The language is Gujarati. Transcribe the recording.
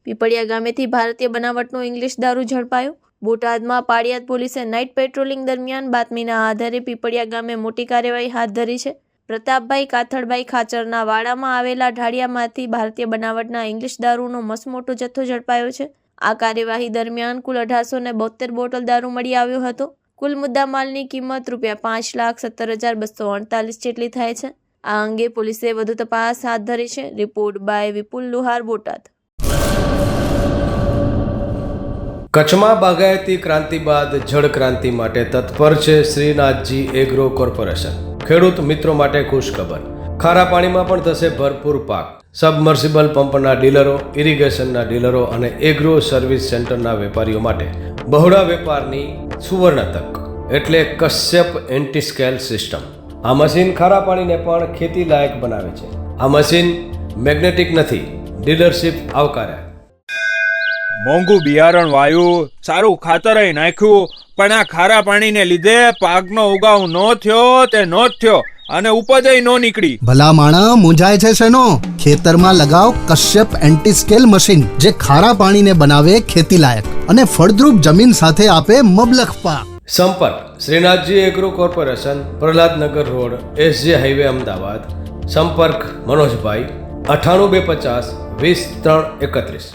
પીપળિયા ગામેથી ભારતીય બનાવટનો ઇંગ્લિશ દારૂ ઝડપાયો। બોટાદમાં પાળિયાદ પોલીસે નાઇટ પેટ્રોલિંગ દરમિયાન બાતમીના આધારે પીપળિયા ગામે મોટી કાર્યવાહી હાથ ધરી છે। પ્રતાપભાઈ કાથડભાઈ ખાચરના વાડામાં આવેલા ઢાળિયામાંથી ભારતીય બનાવટના ઇંગ્લિશ દારૂનો મસમોટો જથ્થો ઝડપાયો છે। આ કાર્યવાહી દરમિયાન કુલ 1872 બોટલ દારૂ મળી આવ્યો હતો। કુલ મુદ્દામાલની કિંમત ₹5,17,248 જેટલી થાય છે। આ અંગે પોલીસે વધુ તપાસ હાથ ધરી છે। રિપોર્ટ બાય વિપુલ લુહાર, બોટાદ। કચ્છમાં બાગાયતી ક્રાંતિ બાદ જળ ક્રાંતિ માટે તત્પર છે શ્રીનાથજી એગ્રો કોર્પોરેશન। ખેડૂત મિત્રો માટે ખુશખબર, ખારા પાણીમાં પણ થશે ભરપૂર પાક। સબમર્સિબલ પંપના ડીલરો, ઇરિગેશનના ડીલરો અને એગ્રો સર્વિસ સેન્ટરના વેપારીઓ માટે બહોળા વેપારની સુવર્ણ તક એટલે કશ્યપ એન્ટી-સ્કેલ સિસ્ટમ। આ મશીન ખારા પાણીને પણ ખેતી લાયક બનાવે છે। આ મશીન મેગ્નેટિક નથી, ડીલરશીપ આવકાર્યા। મોંઘું બિયારણ વાયું, સારું ખાતરય નાખ્યું, પણ આ ખારા પાણીને લીધે પાકનો ઉગાવ નો થયો તે નો જ થયો અને ઉપજય નો નીકળી। ભલા માણા મૂંઝાય છે શેનો? ખેતરમાં લગાવ કશ્યપ એન્ટી-સ્કેલ મશીન, જે ખારા પાણીને બનાવે ખેતી લાયક અને ફળદ્રુપ જમીન સાથે આપે મબલખ પાક। સંપર્ક Shrinathji agro corporation, Prahlad Nagar road, SJ highway, Ahmedabad. સંપર્ક મનોજભાઈ 98 250 20 331।